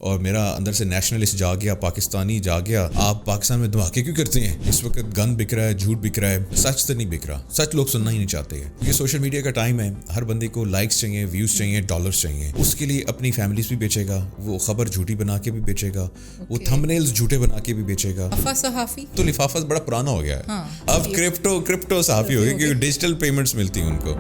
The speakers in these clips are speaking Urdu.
اور میرا اندر سے نیشنلسٹ جا گیا, پاکستانی جا گیا. آپ پاکستان میں دھماکے کیوں کرتے ہیں؟ اس وقت گن بک رہا ہے, جھوٹ بک رہا ہے, سچ تو نہیں بک رہا. سچ لوگ سننا ہی نہیں چاہتے ہیں. یہ سوشل میڈیا کا ٹائم ہے, ہر بندے کو لائکس چاہیے, ویوز چاہیے, ڈالرز چاہیے. اس کے لیے اپنی فیملیز بھی بیچے گا, وہ خبر جھوٹی بنا کے بھی بیچے گا, وہ تھمبنیلز جھوٹے بنا کے بھی بیچے گا. صحافی تو لفافہ بڑا پرانا ہو گیا ہے. اب کرپٹو صحافی ہو گیا کیونکہ ڈیجیٹل پیمنٹس ملتی ہیں ان کو.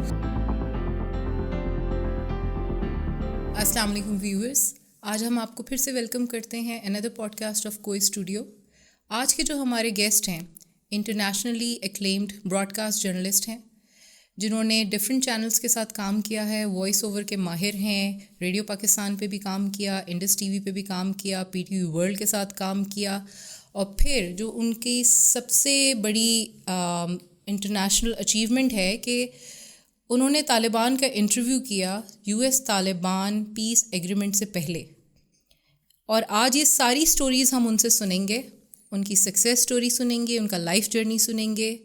السلام علیکم ویورز, آج ہم آپ کو پھر سے ویلکم کرتے ہیں اندر پوڈ کاسٹ آف کوئی اسٹوڈیو. آج کے جو ہمارے گیسٹ ہیں انٹرنیشنلی ایکلیمڈ براڈ کاسٹ جرنلسٹ ہیں, جنہوں نے ڈفرینٹ چینلز کے ساتھ کام کیا ہے, وائس اوور کے ماہر ہیں, ریڈیو پاکستان پہ بھی کام کیا, انڈس ٹی وی پہ بھی کام کیا, پی ٹی وی ورلڈ کے ساتھ کام کیا, اور پھر جو ان کی سب سے بڑی انٹرنیشنل اچیومنٹ ہے کہ انہوں نے طالبان کا انٹرویو کیا U S Taliban peace agreement سے پہلے. اور آج یہ ساری سٹوریز ہم ان سے سنیں گے, ان کی سکسیس سٹوری سنیں گے, ان کا لائف جرنی سنیں گے,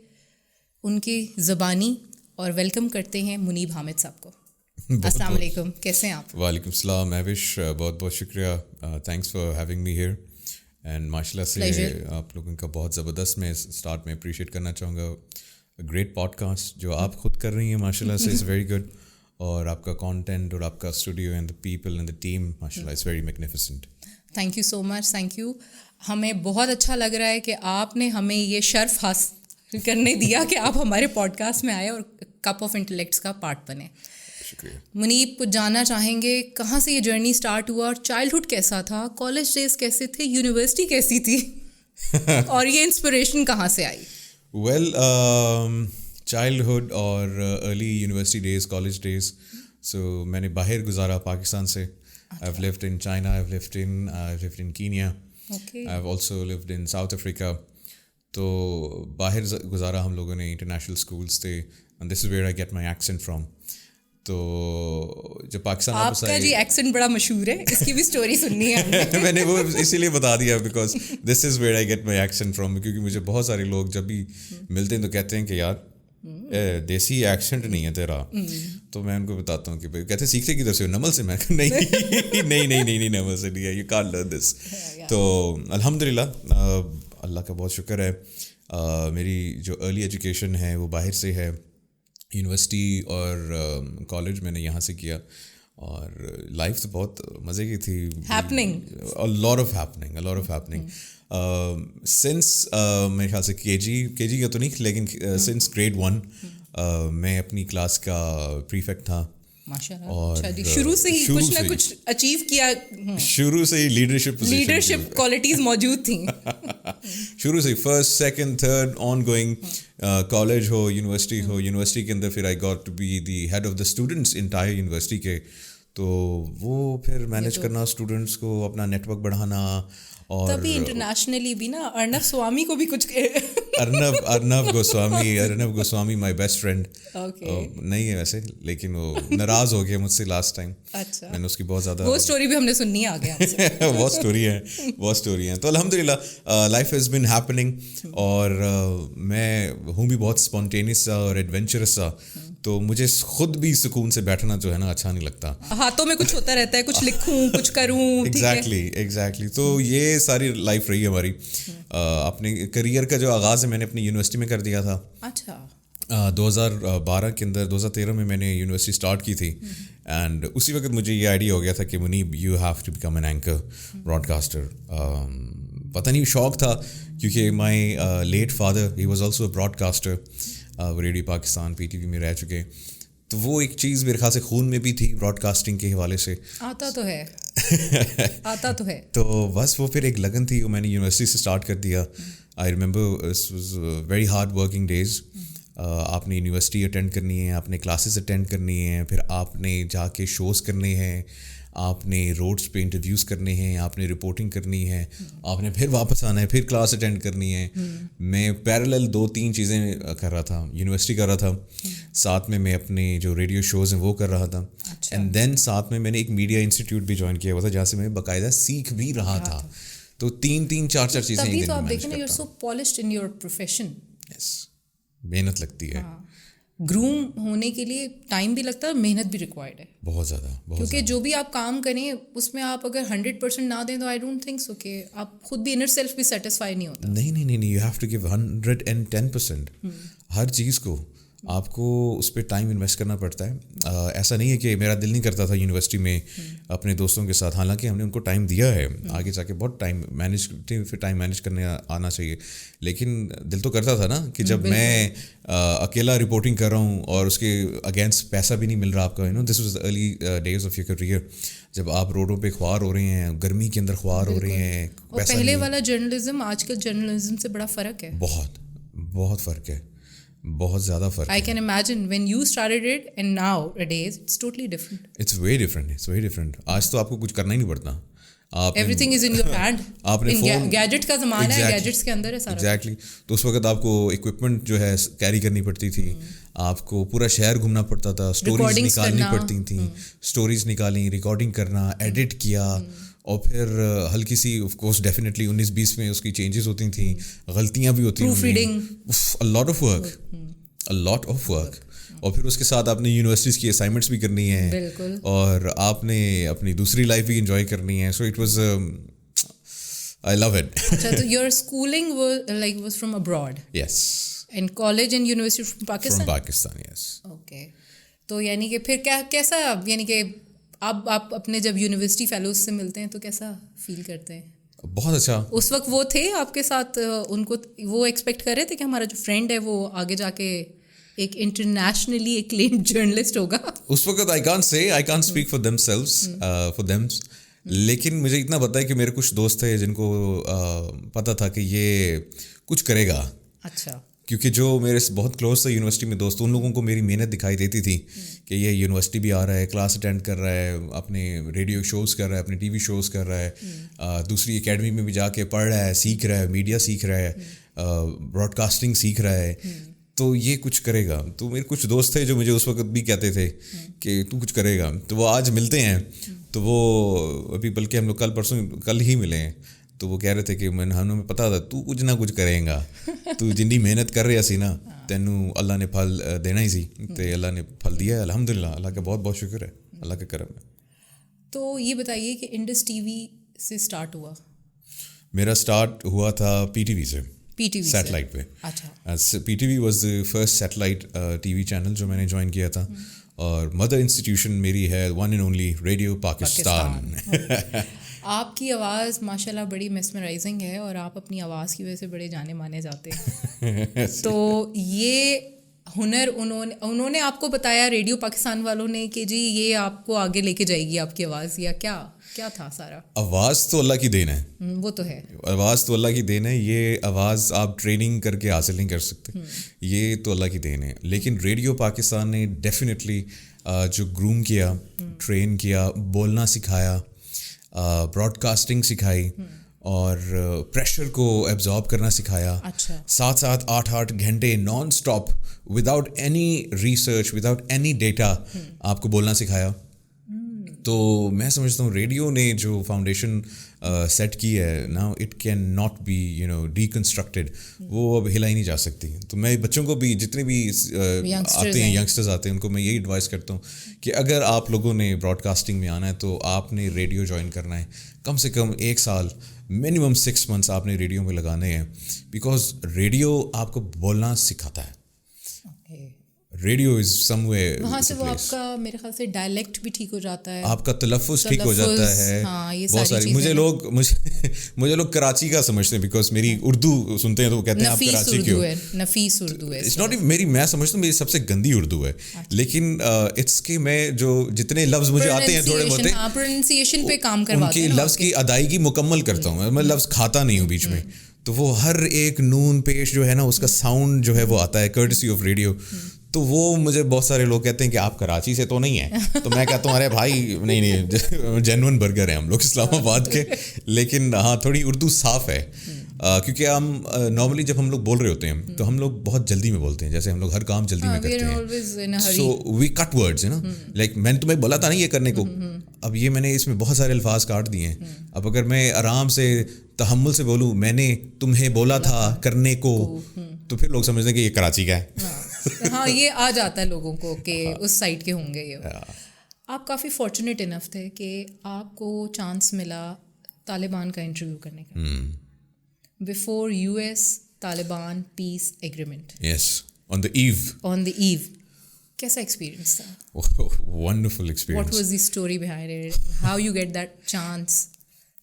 ان کی زبانی. اور ویلکم کرتے ہیں منیب حامد صاحب کو. السلام علیکم, کیسے ہیں آپ؟ وعلیکم السلام محوش, بہت بہت شکریہ, thanks for having me here. And ماشاء اللہ سے آپ لوگوں کا بہت زبردست میں اسٹارٹ میں اپریشیٹ کرنا چاہوں گا. گریٹ پوڈ کاسٹ جو آپ خود کر رہی ہیں ماشاء اللہ سے, از ویری گڈ. اور آپ کا کانٹینٹ اور آپ کا studio and the people and the team ماشاء اللہ is very magnificent. Thank you so much, thank you. ہمیں بہت اچھا لگ رہا ہے کہ آپ نے ہمیں یہ شرف حاصل کرنے دیا کہ آپ ہمارے پوڈ کاسٹ میں آئے اور کپ آف انٹلیکٹس کا پارٹ بنے. شکریہ. منیب کو جاننا چاہیں گے کہاں سے یہ جرنی اسٹارٹ ہوا, اور چائلڈہڈ کیسا تھا, کالج ڈیز کیسے تھے, یونیورسٹی کیسی تھی, اور یہ انسپریشن کہاں سے آئی؟ ویل, چائلڈہڈ اور early university days, college days, so میں نے باہر گزارا پاکستان سے. I've lived in China, I've lived in Kenya, I've also lived in South Africa. تو باہر گزارا ہم لوگوں نے, انٹرنیشنل اسکولس تھے, and this is where I get my accent from. تو جب پاکستان آپ کا جی ایکسنٹ بڑا مشہور ہے, اس کی بھی اسٹوری سننی ہے. میں نے وہ اسی لیے بتا دیا because this is where I get my accent from, کیونکہ مجھے بہت سارے لوگ جب بھی ملتے ہیں تو کہتے ہیں کہ یار دیسی ایکسنٹ نہیں ہے تیرا. تو میں ان کو بتاتا ہوں کہ بھائی, کہتے ہیں سیکھتے کدھر سے, نمل سے. میں نہیں نمل سے نہیں ہے, یو کانٹ لرن دس. تو الحمد للہ اللہ کا بہت شکر ہے, میری جو ارلی ایجوکیشن ہے وہ باہر سے ہے. یونیورسٹی اور کالج میں نے یہاں سے کیا, اور لائف تو بہت مزے کی تھی. a lot of happening since میرے خیال سے کے جی کا تو نہیں, لیکن since grade 1 میں اپنی کلاس کا پریفیکٹ تھا. اور شروع سے ہی کچھ نہ کچھ اچیو کیا, شروع سے ہی لیڈرشپ کوالٹیز موجود تھیں. شروع سے first second third on going, college ہو یونیورسٹی ہو. یونیورسٹی کے اندر پھر I got to be the head of the students entire university کے. تو وہ پھر مینیج کرنا اسٹوڈنٹس کو, اپنا نیٹ ورک بڑھانا. اور تبھی انٹرنیشنلی بھی نا ارنب سوامی کو بھی کچھ Arnab Goswami my best friend نہیں ہے ویسے, لیکن وہ ناراض ہو گیا مجھ سے لاسٹ ٹائم. میں نے اس کی بہت زیادہ وہ اسٹوری بھی ہم نے سننی آ گیا بہت اسٹوری ہیں. تو الحمد للہ لائف ہیز بن ہیپننگ, اور میں ہوں بھی بہت اسپونٹینیس سا اور ایڈونچرس سا. تو مجھے خود بھی سکون سے بیٹھنا جو ہے نا اچھا نہیں لگتا. ہاتھوں میں کچھ ہوتا رہتا ہے, کچھ لکھوں کچھ کروں. ایگزیکٹلی. تو یہ ساری لائف رہی ہے ہماری. اپنے کریئر کا جو آغاز ہے میں نے اپنی یونیورسٹی میں کر دیا تھا. اچھا. 2012 کے اندر, 2013 میں میں نے یونیورسٹی اسٹارٹ کی تھی. اینڈ اسی وقت مجھے یہ آئیڈیا ہو گیا تھا کہ Muneeb you have to become an anchor, broadcaster. پتہ نہیں شوق تھا, کیونکہ my late father he was also a broadcaster. Radio Pakistan P T V میں رہ چکے. تو وہ ایک چیز میرے خیال سے خون میں بھی تھی براڈ کاسٹنگ کے حوالے سے. آتا تو ہے. تو بس وہ پھر ایک لگن تھی, وہ میں نے یونیورسٹی سے اسٹارٹ کر دیا. I remember it was very hard working days. آپ نے یونیورسٹی اٹینڈ کرنی ہے, آپ نے کلاسز اٹینڈ کرنی ہیں, پھر آپ نے جا کے شوز کرنے ہیں, آپ نے روڈس پہ انٹرویوز کرنے ہیں, آپ نے رپورٹنگ کرنی ہے, آپ نے پھر واپس آنا ہے, پھر کلاس اٹینڈ کرنی ہے. میں پیرالل 2-3 چیزیں کر رہا تھا. یونیورسٹی کر رہا تھا, ساتھ میں اپنے جو ریڈیو شوز ہیں وہ کر رہا تھا. اینڈ دین ساتھ میں نے ایک میڈیا انسٹیٹیوٹ بھی جوائن کیا ہوا تھا, جہاں سے میں باقاعدہ سیکھ بھی رہا تھا. تو 3-4 چیزیں تبھی تو آپ دیکھیں نا, you are so polished in your profession. Yes, محنت لگتی ہے. گروم ہونے کے لیے ٹائم بھی لگتا ہے اور محنت بھی ریکوائرڈ ہے بہت زیادہ. کیونکہ جو بھی آپ کام کریں اس میں آپ اگر 100% نہ دیں تو آئی ڈونٹ تھنک سو کہ آپ خود بھی انر سیلف بھی سیٹسفائی نہیں ہوتا. نہیں, یو ہیو ٹو گیو 110%. ہر چیز کو آپ کو اس پہ ٹائم انویسٹ کرنا پڑتا ہے. ایسا نہیں ہے کہ میرا دل نہیں کرتا تھا یونیورسٹی میں اپنے دوستوں کے ساتھ, حالانکہ ہم نے ان کو ٹائم دیا ہے, آگے جا کے بہت ٹائم مینیج کرنے آنا چاہیے, لیکن دل تو کرتا تھا نا کہ جب میں اکیلا رپورٹنگ کر رہا ہوں اور اس کے اگینسٹ پیسہ بھی نہیں مل رہا آپ کا, this was early days of your career, جب آپ روڈوں پہ خوار ہو رہے ہیں, گرمی کے اندر خوار ہو رہے ہیں. اور پہلے والا جرنلزم آج کل جرنلزم سے بڑا فرق ہے, بہت فرق ہے, بہت زیادہ فرق ہے. I can imagine when you started it and nowadays it's totally different. It's very different. آج تو آپ کو کچھ کرنا ہی نہیں پڑتا, Everything is in your hand. آپ نے فون, گیجٹ کا زمانہ ہے, گیجٹس کے اندر ہے سارا. ایگزیکٹلی. تو اس وقت آپ کو اکوپمنٹ جو ہے کیری کرنی پڑتی تھی, آپ کو پورا شہر گھومنا پڑتا تھا, اسٹوریز نکالنی پڑتی تھیں, اسٹوریز نکالیں, ریکارڈنگ کرنا, ایڈٹ کیا, اور پھر ہلکی سی آف کورس ڈیفینیٹلی 19-20 میں اس کی چینجز ہوتی تھیں, غلطیاں بھی ہوتی ہیں, a lot of work. اور پھر اس کے ساتھ آپ نے یونیورسٹیز کی اسائنمنٹس بھی کرنی ہیں, اور آپ نے اپنی دوسری لائف بھی انجوائے کرنی ہے. So it was, I love it. اچھا, تو your schooling was from abroad? Yes. And college and university from Pakistan? From Pakistan, yes. Okay. تو یعنی کہ پھر کیسا, یعنی کہ آپ اپنے جب یونیورسٹی فیلوز سے ملتے ہیں تو کیسا فیل کرتے ہیں؟ بہت اچھا. اس وقت وہ تھے آپ کے ساتھ, ان کو وہ ایکسپیکٹ کر رہے تھے کہ ہمارا جو فرینڈ ہے وہ آگے جا کے ایک انٹرنیشنلی ایکلیمڈ جرنلسٹ ہوگا؟ اس وقت I can't speak for them, لیکن مجھے اتنا پتا ہے کہ میرے کچھ دوست تھے جن کو پتہ تھا کہ یہ کچھ کرے گا. اچھا. کیونکہ جو میرے بہت کلوز تھے یونیورسٹی میں دوست, ان لوگوں کو میری محنت دکھائی دیتی تھی کہ یہ یونیورسٹی بھی آ رہا ہے, کلاس اٹینڈ کر رہا ہے, اپنے ریڈیو شوز کر رہا ہے, اپنے ٹی وی شوز کر رہا ہے, دوسری اکیڈمی میں بھی جا کے پڑھ رہا ہے, سیکھ رہا ہے, میڈیا سیکھ رہا ہے, براڈ کاسٹنگ سیکھ رہا ہے, تو یہ کچھ کرے گا. تو میرے کچھ دوست تھے جو مجھے اس وقت بھی کہتے تھے کہ تو کچھ کرے گا. تو وہ آج ملتے ہیں, تو وہ ابھی بلکہ ہم لوگ کل ہی ملے ہیں, تو وہ کہہ رہے تھے کہ ہمیں پتا تھا تو کچھ نہ کچھ کریں گا, تو جنی محنت کر رہا سی نا تینوں اللہ نے پھل دینا ہی سی, تو اللہ نے پھل دیا ہے الحمدللہ. اللہ کا بہت بہت شکر ہے, اللہ کا کرم ہے. تو یہ بتائیے کہ انڈس ٹی وی سے اسٹارٹ ہوا؟ میرا اسٹارٹ ہوا تھا پی ٹی وی سے, سیٹلائٹ پہ. اچھا. P T V was the first satellite T V channel جو میں نے جوائن کیا تھا, اور مدر انسٹیٹیوشن میری ہے one and only radio Pakistan. آپ کی آواز ماشاء اللہ بڑی میسمرائزنگ ہے, اور آپ اپنی آواز کی وجہ سے بڑے جانے مانے جاتے ہیں. تو یہ ہنر انہوں نے آپ کو بتایا, ریڈیو پاکستان والوں نے, کہ جی یہ آپ کو آگے لے کے جائے گی آپ کی آواز, یا کیا تھا سارا؟ آواز تو اللہ کی دین ہے, وہ تو ہے, آواز تو اللہ کی دین ہے. یہ آواز آپ ٹریننگ کر کے حاصل نہیں کر سکتے, یہ تو اللہ کی دین ہے. لیکن ریڈیو پاکستان نے ڈیفینیٹلی جو گروم کیا, ٹرین کیا, بولنا سکھایا, براڈ کاسٹنگ سکھائی, اور پریشر کو ایبزارب کرنا سکھایا. ساتھ 8 گھنٹے non stop without any research, without any data آپ کو بولنا سکھایا. تو میں سمجھتا ہوں ریڈیو نے جو فاؤنڈیشن سیٹ کی ہے نا, اٹ کین ناٹ بی ڈیکنسٹرکٹیڈ, وہ اب ہلا ہی نہیں جا سکتی. تو میں بچوں کو بھی, جتنے بھی آتے ہیں ینگسٹرز آتے ہیں, ان کو میں یہی ایڈوائز کرتا ہوں کہ اگر آپ لوگوں نے براڈ کاسٹنگ میں آنا ہے تو آپ نے ریڈیو جوائن کرنا ہے. کم سے کم 1 سال, منیمم 6 منتھس آپ نے ریڈیو میں لگانے ہیں, بیکاز ریڈیو آپ کو بولنا سکھاتا ہے. ریڈیو از سم وے, وہاں سے وہ آپ کا میرے خیال سے ڈائلیکٹ بھی ٹھیک ہو جاتا ہے, آپ کا تلفظ ٹھیک ہو جاتا ہے. بہت ساری مجھے لوگ کراچی کا سمجھتے ہیں, بیکاز میری اردو سنتے ہیں تو وہ کہتے ہیں آپ کراچی کی ہو. نفیس اردو ہے, اٹس ناٹ میری, میں سمجھتا ہوں میری سب سے گندی اردو ہے, لیکن اٹس کہ میں جو جتنے لفظ مجھے آتے ہیں تھوڑے بہت, پروننسیشن پہ کام کرواتے ہیں, ان کے لفظ کی ادائیگی مکمل کرتا ہوں میں لفظ کھاتا نہیں ہوں بیچ میں. تو وہ ہر ایک نون پیش جو ہے نا, اس کا ساؤنڈ جو ہے وہ آتا ہے کورٹسی آف ریڈیو. تو وہ مجھے بہت سارے لوگ کہتے ہیں کہ آپ کراچی سے تو نہیں ہیں, تو میں کہتا ہوں ارے بھائی نہیں, جینون برگر ہیں ہم لوگ اسلام آباد کے, لیکن ہاں تھوڑی اردو صاف ہے. کیونکہ ہم نارملی جب ہم لوگ بول رہے ہوتے ہیں تو ہم لوگ بہت جلدی میں بولتے ہیں, جیسے ہم لوگ ہر کام جلدی میں کرتے ہیں, سو وی کٹ ورڈز نا, لائک میں نے تمہیں بولا تھا نا یہ کرنے کو, اب یہ میں نے اس میں بہت سارے الفاظ کاٹ دیے ہیں. اب اگر میں آرام سے تحمل سے بولوں میں نے تمہیں بولا تھا کرنے کو, تو پھر لوگ سمجھتے ہیں کہ یہ کراچی کا ہے. ہاں یہ آ جاتا ہے لوگوں کو کہ اس سائڈ کے ہوں گے یہ. آپ کافی فارچونیٹ انف تھے کہ آپ کو چانس ملا طالبان کا انٹرویو کرنے کا before US Taliban peace agreement. Yes on the eve. کیسا ایکسپیرینس تھا؟ Wonderful experience. What was the story behind it? How you get that chance?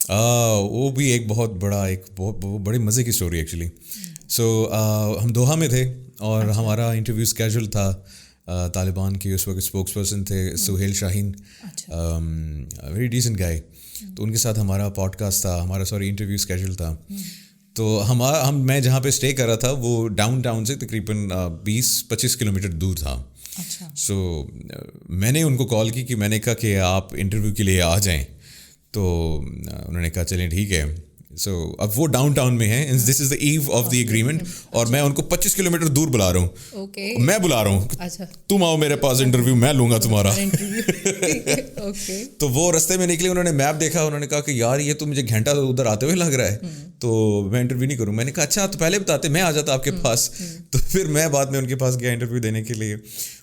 وہ بھی ایک بہت بڑا بہت بڑی مزے کی اسٹوری ایکچولی. سو ہم دوحہ میں تھے اور ہمارا انٹرویو اسکیجول تھا. طالبان کے اس وقت اسپوکس پرسن تھے سہیل شاہین, ویری ڈیسنٹ گائے. تو ان کے ساتھ ہمارا پوڈ کاسٹ تھا, انٹرویو اسکیجول تھا. تو میں جہاں پہ اسٹے کر رہا تھا وہ ڈاؤن ٹاؤن سے تقریباً 20-25 کلومیٹر دور تھا. سو میں نے ان کو کال کی کہ میں نے کہا کہ آپ انٹرویو کے لیے آ جائیں. تو انہوں نے کہا چلیں ٹھیک ہے. سو اب وہ ڈاؤن ٹاؤن میں ہیں, دس از دا ایو آف دی ایگریمنٹ, اور میں ان کو 25 کلومیٹر دور بلا رہا ہوں. میں بلا رہا ہوں تم آؤ میرے پاس انٹرویو میں لوں گا تمہارا. تو وہ رستے میں نکلے, انہوں نے میپ دیکھا, انہوں نے کہا کہ یار یہ تو مجھے گھنٹہ ادھر آتے ہوئے لگ رہا ہے, تو میں انٹرویو نہیں کروں. میں نے کہا اچھا تو پہلے بتاتے, میں آ جاتا آپ کے پاس. تو پھر میں بعد میں ان کے پاس گیا انٹرویو دینے کے لیے.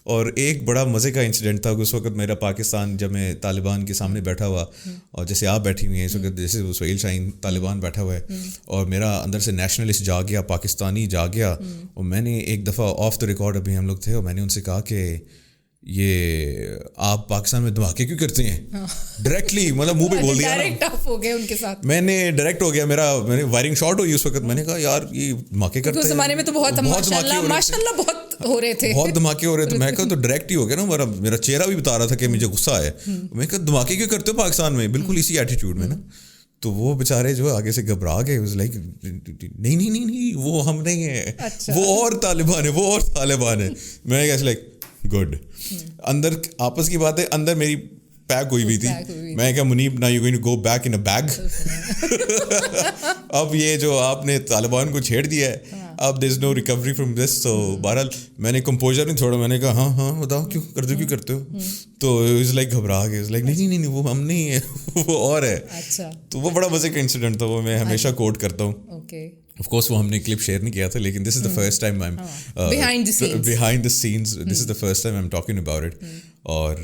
اور ایک بڑا مزے کا انسیڈنٹ تھا. اس وقت میرا پاکستان, جب میں طالبان کے سامنے بیٹھا ہوا, اور جیسے آپ بیٹھی ہوئی ہیں اس وقت, جیسے وہ سہیل شاہین طالبان بیٹھا ہوا ہے, اور میرا اندر سے نیشنلسٹ جا گیا, پاکستانی جا گیا. اور میں نے ایک دفعہ آف دا ریکارڈ, ابھی ہم لوگ تھے, اور میں نے ان سے کہا کہ یہ آپ پاکستان میں دھماکے کیوں کرتے ہیں؟ ڈائریکٹلی مطلب منہ پہ بول دیا نا. میں نے ڈائریکٹ ہو گیا, میں نے وائرنگ شارٹ ہوئی اس وقت. میں نے کہا یار یہ دھماکے کرتے ہیں, اس زمانے میں تو بہت ہو رہے تھے, بہت دھماکے ہو رہے تھے. میں کہا تو ڈائریکٹ ہی ہو گیا نا, میرا چہرہ بھی بتا رہا تھا کہ مجھے غصہ ہے. میں کہا دھماکے کیوں کرتے ہو پاکستان میں, بالکل اسی ایٹیٹیوڈ میں نا. تو وہ بیچارے جو آگے سے گھبرا گئے, لائک نہیں وہ ہم نہیں ہیں, وہ اور طالبان ہے, وہ اور طالبان ہے. میں کہا لائک گڈ. اندر آپس کی بات ہے, اندر میری پیک ہوئی ہوئی تھی. میں کہا منیب نا you going to go back in a bag. اب یہ جو آپ نے طالبان کو چھیڑ دیا ہے, اب دیر از نو ریکوری فرام دس. تو بہرحال میں نے کمپوزر نہیں چھوڑا, میں نے کہا ہاں بتاؤ کیوں کرتے ہو. تو از لائک گھبرا گئے, لائک نہیں وہ ہم نہیں ہیں, وہ اور ہے. تو وہ بڑا مزے کا انسیڈنٹ تھا, وہ میں ہمیشہ کوٹ کرتا ہوں. آف کورس وہ ہم نے کلپ شیئر نہیں کیا تھا, لیکن this is the first time I am behind the scenes, this is the first time I'm talking about it. اور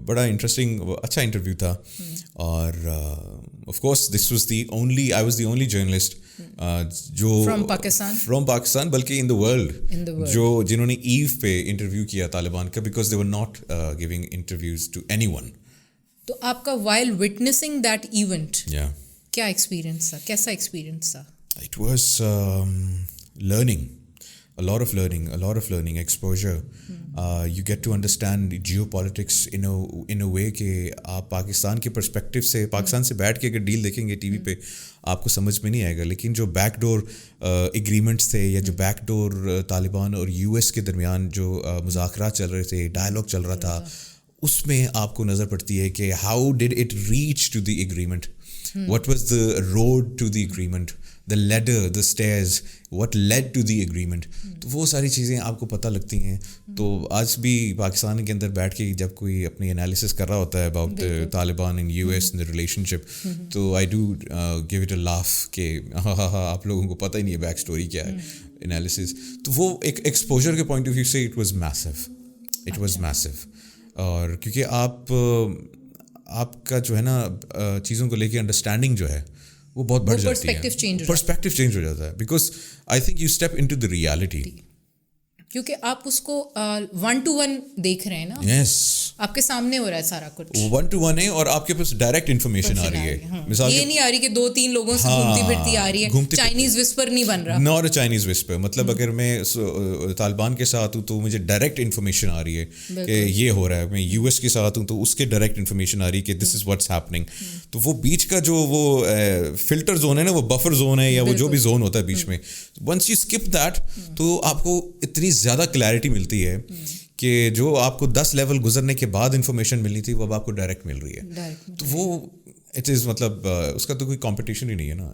بڑا انٹرسٹنگ اچھا انٹرویو تھا. اور of course this was I was the only journalist جو فرام پاکستان, بلکہ ان دا ورلڈ, جنہوں نے ایو پہ انٹرویو کیا طالبان کا, because they were not giving interviews to anyone. تو آپ کا while witnessing that event کیا ایکسپیرینس تھا, کیسا ایکسپیرینس تھا؟ It was learning, a lot of learning, exposure. You get to understand geopolitics in a way کہ آپ پاکستان کے پرسپیکٹیو سے, پاکستان سے بیٹھ کے اگر ڈیل دیکھیں گے ٹی وی پہ آپ کو سمجھ میں نہیں آئے گا, لیکن جو بیک ڈور ایگریمنٹس تھے, یا جو بیک ڈور طالبان اور US کے درمیان جو مذاکرات چل رہے تھے, ڈائلاگ چل رہا تھا, اس میں آپ کو نظر پڑتی ہے کہ how did it reach to the agreement, what was the road to the agreement, the ladder, the stairs, what led to the agreement. تو وہ ساری چیزیں آپ کو پتہ لگتی ہیں. تو آج بھی پاکستان کے اندر بیٹھ کے جب کوئی اپنی انالیسس کر رہا ہوتا ہے about Taliban in US and the relationship, تو I do give it a laugh کہ ہاں آپ لوگوں کو پتہ ہی نہیں ہے بیک اسٹوری کیا ہے, انالیسس. تو وہ ایک ایکسپوجر کے پوائنٹ آف ویو سے it was massive. اور کیونکہ آپ کا جو ہے نا چیزوں کو لے کے انڈرسٹینڈنگ جو ہے وہ بہت بڑھ جاتی ہے, پرسپیکٹیو چینج ہو جاتا ہے, because I think you step into the reality. کیونکہ آپ اس کو 1-to-1 دیکھ رہے ہیں نا, یس آپ کے سامنے ہو رہا ہے سارا کچھ, 1-to-1 ہے, اور آپ کے پاس ڈائریکٹ انفارمیشن آ رہی ہے. مثال یہ نہیں آ رہی کہ 2-3 لوگوں سے گھومتی پھرتی آ رہی ہے, چائنیز وسپر نہیں بن رہا, ناٹ اے چائنیز وسپر. مطلب اگر میں طالبان کے ساتھ ہوں تو مجھے ڈائریکٹ انفارمیشن آ رہی ہے کہ یہ ہو رہا ہے. میں US کے ساتھ ہوں تو اس کے ڈائریکٹ انفارمیشن آ رہی ہے کہ دس از واٹس ہیپننگ. تو وہ بیچ کا جو وہ فلٹر زون ہے نا, وہ بفر زون ہے, یا وہ جو بھی زون ہوتا ہے بیچ میں, ونس یو اسکپ دیٹ تو آپ کو اتنی زیادہ کلیئرٹی ملتی ہے کہ جو آپ کو 10 لیول گزرنے کے بعد انفارمیشن ملنی تھی وہ اب آپ کو ڈائریکٹ مل رہی ہے. تو وہ اٹ از مطلب اس کا تو کوئی کمپٹیشن ہی نہیں ہے نا.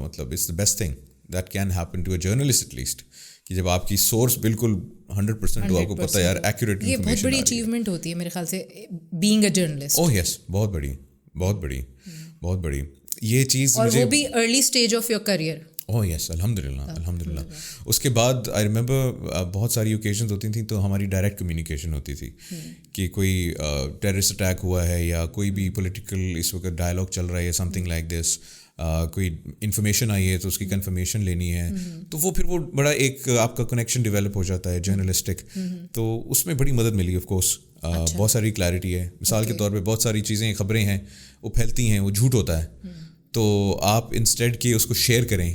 مطلب it's the best thing that can happen to a journalist at least, کہ جب آپ کی سورس بالکل 100% ہو, آپ کو پتہ ہے یار ایکوریٹ انفارمیشن. یہ بہت بڑی اچیومنٹ ہوتی ہے میرے خیال سے بینگ اے جرنلسٹ. اوہ یس, بہت بڑی یہ چیز. اور وہ بھی early stage of your career. Oh yes الحمدللہ. اس کے بعد آئی ریمبر بہت ساری اوکیزنز ہوتی تھیں تو ہماری ڈائریکٹ کمیونیکیشن ہوتی تھی کہ کوئی ٹیررسٹ اٹیک ہوا ہے یا کوئی بھی پولیٹیکل اس وقت ڈائلاگ چل رہا ہے یا سم تھنگ لائک دس, کوئی انفارمیشن آئی ہے تو اس کی کنفرمیشن لینی ہے, تو وہ پھر وہ بڑا ایک آپ کا کنیکشن ڈیولپ ہو جاتا ہے جرنلسٹک. تو اس میں بڑی مدد ملی آف کورس. بہت ساری کلیئرٹی ہے. مثال کے طور پہ بہت ساری چیزیں خبریں ہیں وہ پھیلتی ہیں, وہ جھوٹ ہوتا ہے, تو آپ انسٹیڈ کہ اس کو شیئر کریں,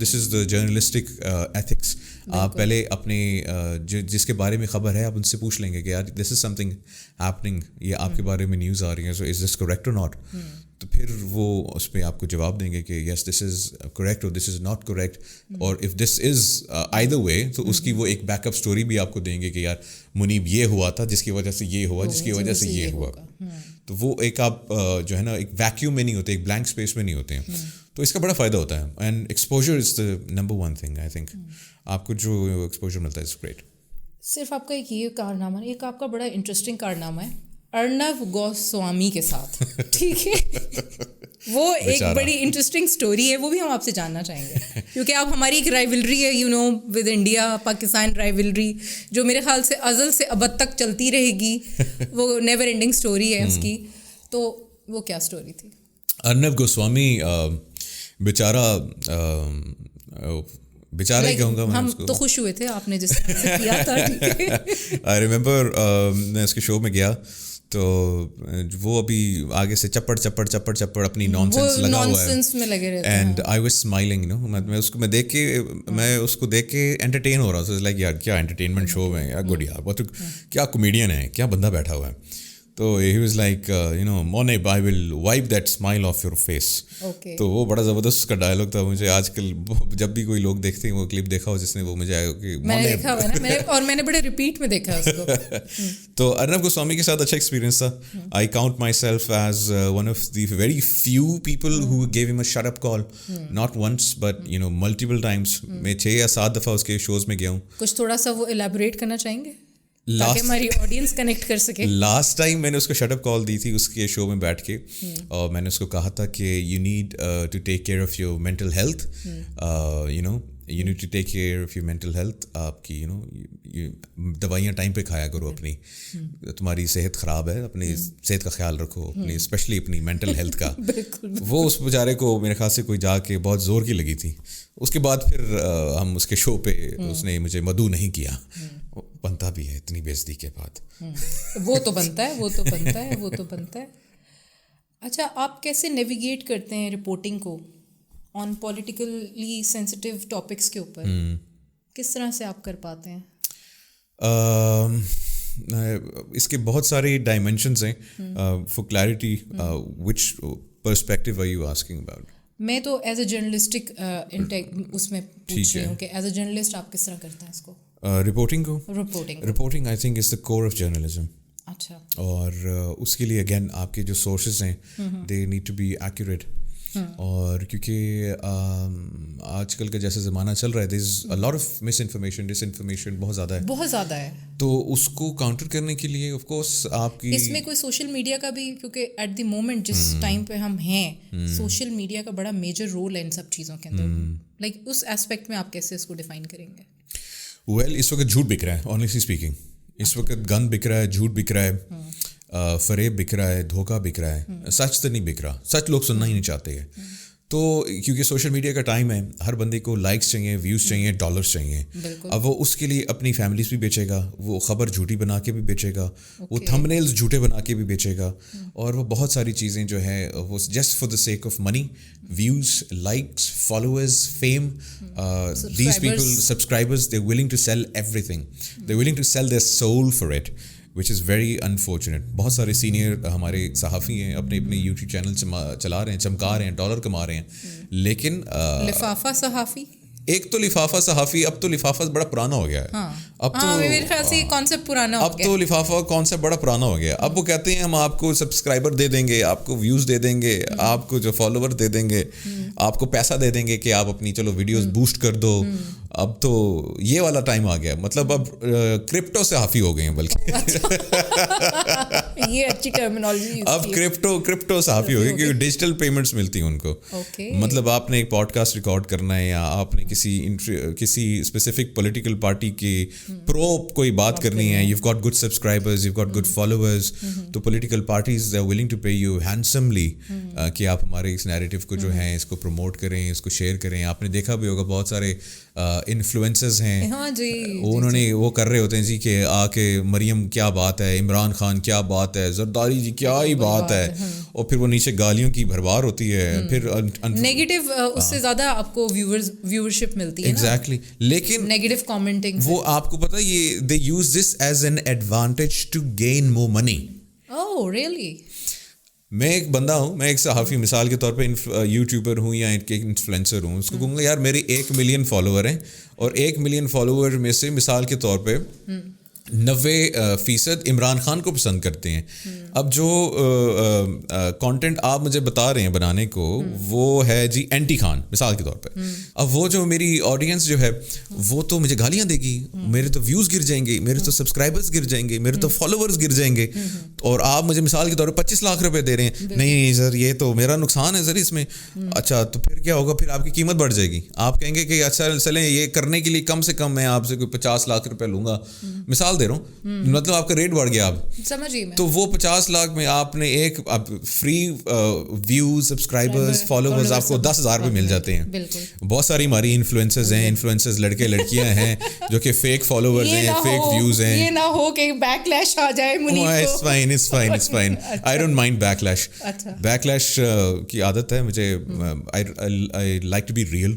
دس از دا جرنلسٹک ایتھکس. آپ پہلے اپنے جس کے بارے میں خبر ہے آپ ان سے پوچھ لیں گے کہ یار دس از سم تھنگ ہیپننگ, یہ آپ کے بارے میں نیوز آ رہی ہے, سو از دس کریکٹ اور ناٹ. تو پھر وہ اس پہ آپ کو جواب دیں گے کہ یس دس از کریکٹ اور دس از ناٹ کریکٹ, اور اف دس از آئدر وے تو اس کی وہ ایک بیک اپ اسٹوری بھی آپ کو دیں گے کہ یار منیب یہ ہوا تھا جس کی وجہ سے یہ ہوا, جس کی وجہ سے یہ ہوا. تو وہ ایک آپ جو ہے نا ایک ویکیوم میں نہیں ہوتے, ایک بلینک اسپیس میں نہیں ہوتے ہیں. تو اس کا بڑا فائدہ ہوتا ہے. And exposure is the number one thing I think. آپ کو جو ایکسپوجر ملتا ہے اٹس گریٹ. صرف آپ کا ایک یہ کارنامہ, ایک آپ کا بڑا انٹرسٹنگ کارنامہ ہے ارنب گوسوامی کے ساتھ, ٹھیک ہے, وہ ایک بڑی انٹرسٹنگ اسٹوری ہے, وہ بھی ہم آپ سے جاننا چاہیں گے کیونکہ آپ ہماری ایک رائیولری ہے ود انڈیا پاکستان رائیولری جو میرے خیال سے ازل سے ابد تک چلتی رہے گی, وہ نیور اینڈنگ اسٹوری ہے اس کی. تو وہ کیا اسٹوری تھی؟ ارنب گوسوامی بیچارہ ہی کہوں گا. ہم تو خوش ہوئے تھے آپ نے جس طرح سے کیا تھا. آئی ریمبر میں اس کے شو میں گیا تو وہ ابھی آگے سے چپڑ اپنی نان سینس لگا ہوا ہے, اینڈ آئی واز اسمائلنگ. میں اس کو دیکھ کے انٹرٹین ہو رہا تھا. لائک یار کیا انٹرٹینمنٹ شو ہے یار, گڈ یار, بہت کیا کمیڈین ہے, کیا بندہ بیٹھا ہوا ہے. تو he was like Muneeb I will wipe that smile off your face. تو وہ بڑا زبردست اس کا ڈائلاگ تھا. مجھے آج کل جب بھی کوئی لوگ دیکھتے ہیں وہ کلپ دیکھا ہو جس نے وہ مجھے آیا کہ اور میں نے بڑے ریپیٹ میں دیکھا اس کو. تو ارنب گوسوامی کے ساتھ اچھا ایکسپیرینس تھا. I count myself as one of the very few people who gave him a shut up call, not once but multiple times. میں 6 یا 7 دفعہ اس کے شوز میں گیا ہوں. کچھ تھوڑا سا وہ الیبوریٹ کرنا چاہیں گے تاکہ ہماری آڈینس کنیکٹ کر سکے؟ لاسٹ ٹائم میں نے اس کو شٹ اپ کال دی تھی اس کے شو میں بیٹھ کے, اور میں نے اس کو کہا تھا کہ you need to take care of your mental health, you need to take care of your mental health. آپ کی دوائیاں ٹائم پہ کھایا کرو اپنی, تمہاری صحت خراب ہے, اپنی صحت کا خیال رکھو, اپنی اسپیشلی اپنی مینٹل ہیلتھ کا. وہ اس بیچارے کو میرے خیال سے کوئی جا کے بہت زور کی لگی تھی. اس کے بعد پھر ہم اس کے شو پہ اس نے مجھے مدعو نہیں کیا. بنتا بھی ہے اتنی بے عزتی کے بعد. وہ تو بنتا ہے. اچھا, آپ کیسے نیویگیٹ کرتے ہیں رپورٹنگ کو آن پولیٹیکلی سینسٹیو ٹاپکس کے اوپر؟ کس طرح سے آپ کر پاتے ہیں؟ اس کے بہت سارے ڈائمینشنز ہیں. For clarity which perspective are you asking about? میں تو ایز اے جرنلسٹک اس میں پوچھ رہی ہوں کہ ایز اے جرنلسٹ آپ کس طرح کرتے ہیں اس کو, reporting I think is the core of journalism. اچھا. اور اس کے لیے اگین آپ کے جو سورسز ہیں they need to be accurate. اور کیونکہ آج کل کا جیسے زمانہ چل رہا ہے, there is a lot of misinformation, disinformation بہت زیادہ ہے. تو اس کو کاؤنٹر کرنے کے لیے آف کورس آپ کی اس میں کوئی سوشل میڈیا کا بھی, کیونکہ ایٹ دی مومنٹ جس ٹائم پہ ہم ہیں سوشل میڈیا کا بڑا میجر رول ہے ان سب چیزوں کے اندر. لائک اس ایسپیکٹ میں آپ کیسے اس کو ڈیفائن کریں گے؟ ویل اس وقت جھوٹ بک رہا ہے, آنیسٹلی اسپیکنگ. اس وقت گند بک رہا ہے, جھوٹ بک رہا ہے, فریب بک رہا ہے, دھوکہ بک رہا ہے. سچ تو نہیں بک رہا, سچ لوگ سننا ہی نہیں چاہتے ہیں. تو کیونکہ سوشل میڈیا کا ٹائم ہے, ہر بندے کو لائکس چاہیے, ویوز چاہیے, ڈالرس چاہیے. اب وہ اس کے لیے اپنی فیملیز بھی بیچے گا, وہ خبر جھوٹی بنا کے بھی بیچے گا, وہ تھمب نیلز جھوٹے بنا کے بھی بیچے گا, اور وہ بہت ساری چیزیں جو ہے وہ just for the sake of money, views, likes, followers, fame, these people, subscribers, they willing to sell everything, they willing to sell their soul for it, which is very unfortunate. بہت سارے سینئر ہمارے صحافی ہیں, اپنے یوٹیوب چینل چلا رہے ہیں, چمکا رہے ہیں, ڈالر کما رہے ہیں, لیکن لفافہ صحافی, ایک تو لفافہ صحافی, اب تو لفافہ بڑا پرانا ہو گیا ہے. اب تو میرے خیال سے کانسیپٹ پرانا ہو گیا. اب تو لفافہ کانسیپٹ بڑا پرانا ہو گیا. اب وہ کہتے ہیں ہم آپ کو سبسکرائبر دے دیں گے, آپ کو ویوز دے دیں گے, آپ کو جو فالوور دے دیں گے, آپ کو پیسہ دے دیں گے کہ آپ اپنی چلو ویڈیوز بوسٹ کر دو. اب تو یہ والا ٹائم آ گیا, مطلب اب کرپٹو صحافی ہو گئے ہیں بلکہ. یہ اچھی ٹرمینالوجی. اب کرپٹو صحافی ہو گئے کیونکہ ڈیجیٹل پیمنٹس ملتی ہیں ان کو. مطلب آپ نے ایک پوڈ کاسٹ ریکارڈ کرنا ہے یا آپ نے کسی اسپیسیفک پولیٹیکل پارٹی کی پرو کوئی بات کرنی ہے, you got good subscribers, you got good followers, تو political parties they are willing to pay you handsomely کہ آپ ہمارے اس نیریٹو کو جو ہے اس کو پروموٹ کریں, اس کو شیئر کریں. آپ نے دیکھا بھی ہوگا بہت سارے انفلوئنسرز ہیں, انہوں نے وہ کر رہے ہوتے ہیں جی کہ آ کے مریم کیا بات ہے, عمران خان کیا بات ہے, زرداری جی کیا ہی بات ہے, اور پھر وہ نیچے گالیوں کی بھرمار ہوتی ہے, پھر نیگیٹو اس سے زیادہ آپ کو ویورشپ ملتی ہے. ایگزیکٹلی. لیکن نیگیٹو کامنٹنگ وہ آپ کو پتہ یہ they use this as an advantage to gain more money. Oh really. میں ایک بندہ ہوں, میں ایک صحافی مثال کے طور پہ یوٹیوبر ہوں یا ایک انفلوئنسر ہوں, اس کو کہوں گا یار میرے 1 ملین فالوور ہیں اور 1 ملین فالوور میں سے مثال کے طور پہ 90% عمران خان کو پسند کرتے ہیں. اب جو کانٹینٹ آپ مجھے بتا رہے ہیں بنانے کو وہ ہے جی اینٹی خان مثال کے طور پہ. اب وہ جو میری آڈینس جو ہے وہ تو مجھے گالیاں دے گی, میرے تو ویوز گر جائیں گے, میرے تو سبسکرائبرز گر جائیں گے, میرے تو فالوورز گر جائیں گے, اور آپ مجھے مثال کے طور پہ 25 لاکھ روپے دے رہے ہیں. نہیں سر یہ تو میرا نقصان ہے سر اس میں. اچھا تو پھر کیا ہوگا, پھر آپ کی قیمت بڑھ جائے گی. آپ کہیں گے کہ اچھا چلیں یہ کرنے کے لیے کم سے کم میں آپ سے کوئی 50 لاکھ روپے لوں گا, مثال دے رہا ہوں, مطلب آپ کا ریٹ بڑھ گیا. آپ سمجھیے تو وہ 50 لاکھ میں آپ نے ایک فری ویوز, سبسکرائبرز, فالوورز آپ کو 10,000 روپے مل جاتے ہیں. بہت ساری ہماری انفلوئنسرز ہیں, انفلوئنسرز لڑکے لڑکیاں ہیں جو کہ فیک فالوورز ہیں, فیک ویوز ہیں. یہ نہ ہو کہ بیک لیش آ جائے منیب کو. It's fine. I don't mind backlash. Backlash کی عادت ہے مجھے. I like to be real.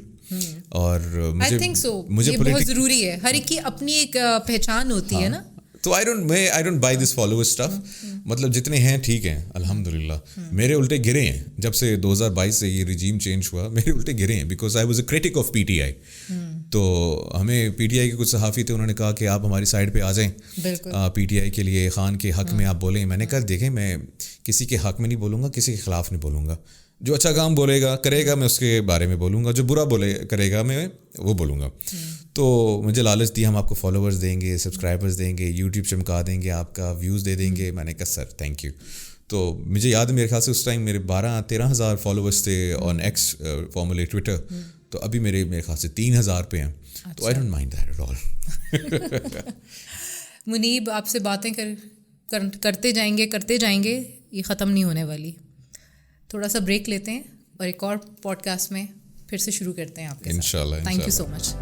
اور I think so. یہ بہت ضروری ہے, ہر ایک کی اپنی ایک پہچان ہوتی ہے نا. تو I don't buy this follower stuff. مطلب جتنے ہیں ٹھیک ہیں الحمدللہ. میرے الٹے گرے ہیں جب سے 2022 سے یہ رجیم چینج ہوا, میرے الٹے گرے ہیں because I was a critic of PTI. تو ہمیں PTI کے کچھ صحافی تھے, انہوں نے کہا کہ آپ ہماری سائڈ پہ آ جائیں, PTI کے لیے خان کے حق میں آپ بولیں. میں نے کہا دیکھیں میں کسی کے حق میں نہیں بولوں گا, کسی کے خلاف نہیں بولوں گا. جو اچھا کام بولے گا کرے گا میں اس کے بارے میں بولوں گا, جو برا کرے گا میں وہ بولوں گا. تو مجھے لالچ دی ہم آپ کو فالوورز دیں گے, سبسکرائبرز دیں گے, یوٹیوب چمکا دیں گے, آپ کا ویوز دے دیں گے. میں نے کہا سر تھینک یو. تو مجھے یاد ہے میرے خیال سے اس ٹائم میرے 12-13 ہزار فالوورز تھے آن ایکس فارمرلی ٹویٹر. تو ابھی میرے خیال سے 3,000 پہ ہیں. تو I don't mind that at all. Muneeb آپ سے باتیں کرتے جائیں گے, یہ ختم نہیں ہونے والی. تھوڑا سا بریک لیتے ہیں اور ایک اور پوڈ کاسٹ میں پھر سے شروع کرتے ہیں آپ کے ساتھ. انشاءاللہ. Thank you so much.